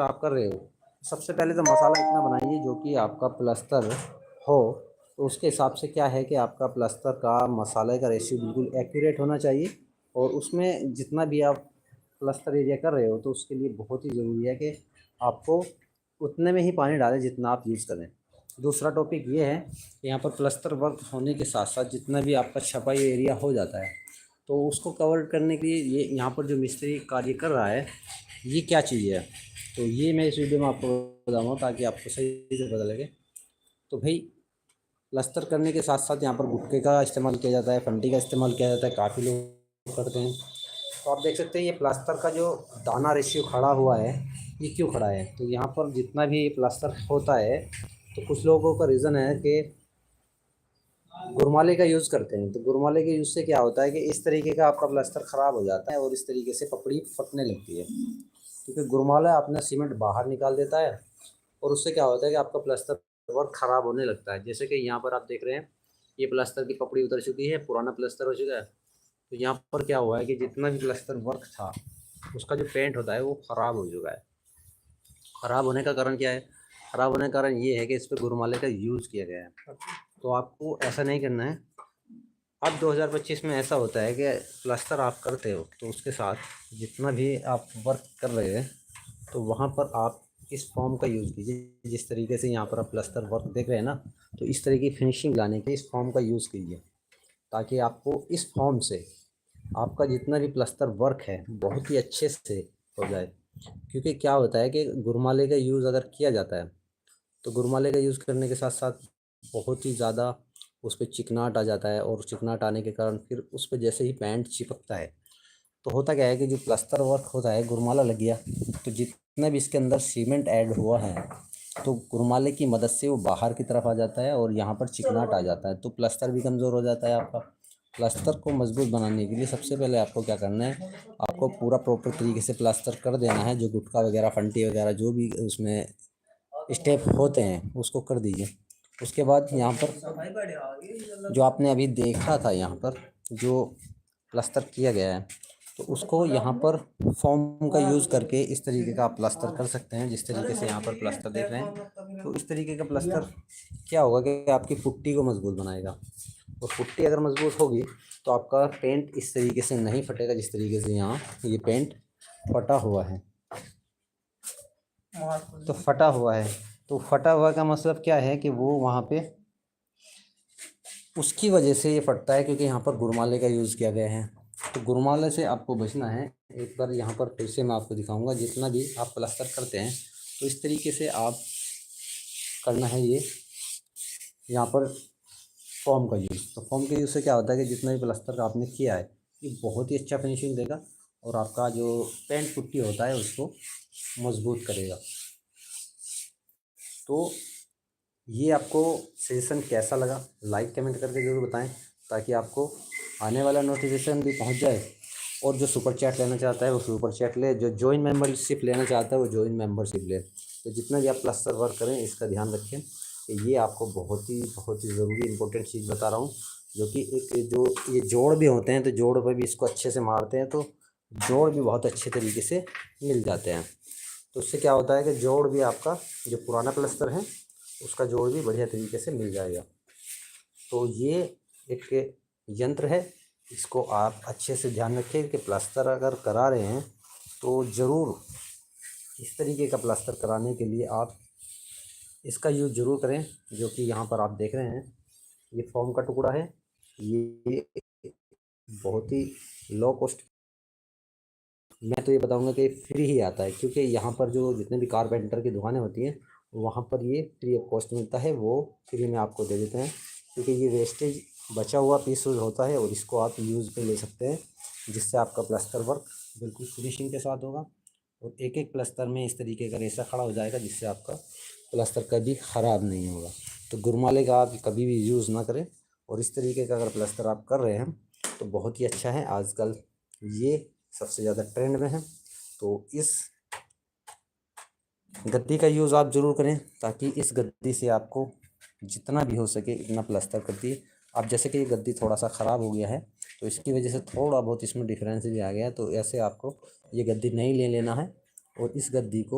आप कर रहे हो, सबसे पहले तो मसाला इतना बनाइए जो कि आपका प्लस्तर हो। तो उसके हिसाब से क्या है कि आपका प्लस्तर का मसाले का रेशियो बिल्कुल एक्यूरेट होना चाहिए। और उसमें जितना भी आप प्लस्तर एरिया कर रहे हो तो उसके लिए बहुत ही ज़रूरी है कि आपको उतने में ही पानी डालें जितना आप यूज़ करें। दूसरा टॉपिक ये है कि यहाँ पर प्लस्तर वर्क होने के साथ साथ जितना भी आपका छपाई एरिया हो जाता है तो उसको कवर करने के लिए ये यहाँ पर जो मिस्त्री कार्य कर रहा है ये क्या चीज़ है, तो ये मैं इस वीडियो में आपको बताऊँगा ताकि आपको सही से पता लगे। तो भाई प्लस्तर करने के साथ साथ यहाँ पर गुटके का इस्तेमाल किया जाता है, फंटी का इस्तेमाल किया जाता है, काफ़ी लोग करते हैं। तो आप देख सकते हैं ये प्लास्टर का जो दाना रेशियो खड़ा हुआ है ये क्यों खड़ा है, तो यहाँ पर जितना भी प्लास्टर होता है तो कुछ लोगों का रीज़न है कि गुरमाले का यूज़ करते हैं। तो गुरमाले के यूज़ से क्या होता है कि इस तरीके का आपका प्लास्टर ख़राब हो जाता है और इस तरीके से पपड़ी फटने लगती है, क्योंकि गुरमाला अपना सीमेंट बाहर निकाल देता है और उससे क्या होता है कि आपका प्लास्टर वर्क ख़राब होने लगता है। जैसे कि यहाँ पर आप देख रहे हैं ये प्लास्टर की पपड़ी उतर चुकी है, पुराना प्लास्टर हो चुका है। तो यहाँ पर क्या हुआ है कि जितना भी प्लास्टर वर्क था उसका जो पेंट होता है वो ख़राब हो चुका है। ख़राब होने का कारण क्या है? ख़राब होने का कारण ये है कि इस पर गुरमाले का यूज़ किया गया है। तो आपको ऐसा नहीं करना है। अब 2025 में ऐसा होता है कि प्लास्टर आप करते हो तो उसके साथ जितना भी आप वर्क कर रहे हैं तो वहाँ पर आप इस फॉर्म का यूज़ कीजिए। जिस तरीके से यहाँ पर आप प्लास्टर वर्क देख रहे हैं ना, तो इस तरह की फिनिशिंग लाने के इस फॉर्म का यूज़ कीजिए ताकि आपको इस फॉर्म से आपका जितना भी प्लास्टर वर्क है बहुत ही अच्छे से हो जाए। क्योंकि क्या होता है कि गुरमाले का यूज़ अगर किया जाता है तो गुरमाले का यूज़ करने के साथ साथ बहुत ही ज़्यादा उस पे चिकनाहट आ जाता है और चिकनाहट आने के कारण फिर उस पे जैसे ही पेंट चिपकता है तो होता क्या है कि जो प्लास्टर वर्क होता है गुरमाला लग गया तो जितना भी इसके अंदर सीमेंट ऐड हुआ है तो गुरमाले की मदद से वो बाहर की तरफ आ जाता है और यहाँ पर चिकनाहट आ जाता है तो प्लास्टर भी कमज़ोर हो जाता है आपका। प्लास्टर को मजबूत बनाने के लिए सबसे पहले आपको क्या करना है, आपको पूरा प्रॉपर तरीके से प्लास्टर कर देना है। जो गुटका वगैरह फंटी वगैरह जो भी उसमें स्टेप होते हैं उसको कर दीजिए। उसके बाद यहाँ पर जो आपने अभी देखा था यहाँ पर जो प्लास्टर किया गया है तो उसको यहाँ पर फॉर्म का यूज़ करके इस तरीके का आप प्लास्टर कर सकते हैं। जिस तरीके से यहाँ पर प्लास्टर देख रहे हैं तो इस तरीके का प्लास्टर क्या होगा कि आपकी पुट्टी को मजबूत बनाएगा। और पुट्टी अगर मजबूत होगी तो आपका पेंट इस तरीके से नहीं फटेगा जिस तरीके से यहाँ ये पेंट फटा हुआ है। तो फटा हुआ है तो फटा हुआ का मतलब क्या है कि वो वहाँ पे उसकी वजह से ये फटता है क्योंकि यहाँ पर गुरमाले का यूज़ किया गया है। तो गुरमाले से आपको बचना है। एक बार यहाँ पर फिर से मैं आपको दिखाऊंगा, जितना भी आप प्लास्टर करते हैं तो इस तरीके से आप करना है। ये यहाँ पर फॉर्म का यूज़, तो फॉर्म के यूज़ से क्या होता है कि जितना भी प्लास्टर आपने किया है ये बहुत ही अच्छा फिनिशिंग देगा और आपका जो पेंट पुट्टी होता है उसको मजबूत करेगा। तो ये आपको सजेशन कैसा लगा लाइक कमेंट करके ज़रूर बताएं ताकि आपको आने वाला नोटिफिकेशन भी पहुंच जाए। और जो सुपर चैट लेना चाहता है वो सुपर चैट ले, जो जॉइन मेंबरशिप लेना चाहता है वो जॉइन मेंबरशिप ले। तो जितना भी आप प्लास्टर वर्क करें इसका ध्यान रखें कि ये आपको बहुत ही ज़रूरी इंपॉर्टेंट चीज़ बता रहा हूँ। जो कि एक जो ये जोड़ भी होते हैं तो जोड़ पर भी इसको अच्छे से मारते हैं तो जोड़ भी बहुत अच्छे तरीके से मिल जाते हैं। तो उससे क्या होता है कि जोड़ भी आपका जो पुराना प्लास्टर है उसका जोड़ भी बढ़िया तरीके से मिल जाएगा। तो ये एक यंत्र है, इसको आप अच्छे से ध्यान रखें कि प्लास्टर अगर करा रहे हैं तो ज़रूर इस तरीके का प्लास्टर कराने के लिए आप इसका यूज़ ज़रूर करें। जो कि यहाँ पर आप देख रहे हैं ये फोम का टुकड़ा है, ये बहुत ही लो कॉस्ट, मैं तो ये बताऊंगा कि फ्री ही आता है क्योंकि यहाँ पर जो जितने भी कारपेंटर की दुकानें होती हैं वहाँ पर ये फ्री ऑफ कॉस्ट मिलता है, वो फ्री में आपको दे देते हैं। क्योंकि ये वेस्टेज बचा हुआ पीस यूज़ होता है और इसको आप यूज़ पे ले सकते हैं जिससे आपका प्लास्टर वर्क बिल्कुल फिनिशिंग के साथ होगा और एक एक प्लास्टर में इस तरीके का रेसा खड़ा हो जाएगा जिससे आपका प्लास्टर कभी ख़राब नहीं होगा। तो गुरमाले का आप कभी भी यूज़ ना करें और इस तरीके का अगर प्लास्टर आप कर रहे हैं तो बहुत ही अच्छा है। आजकल ये सबसे ज़्यादा ट्रेंड में है। तो इस गद्दी का यूज़ आप ज़रूर करें ताकि इस गद्दी से आपको जितना भी हो सके इतना प्लास्टर कर दिए। अब जैसे कि ये गद्दी थोड़ा सा ख़राब हो गया है तो इसकी वजह से थोड़ा बहुत इसमें डिफरेंस भी आ गया, तो ऐसे आपको ये गद्दी नहीं ले लेना है और इस गद्दी को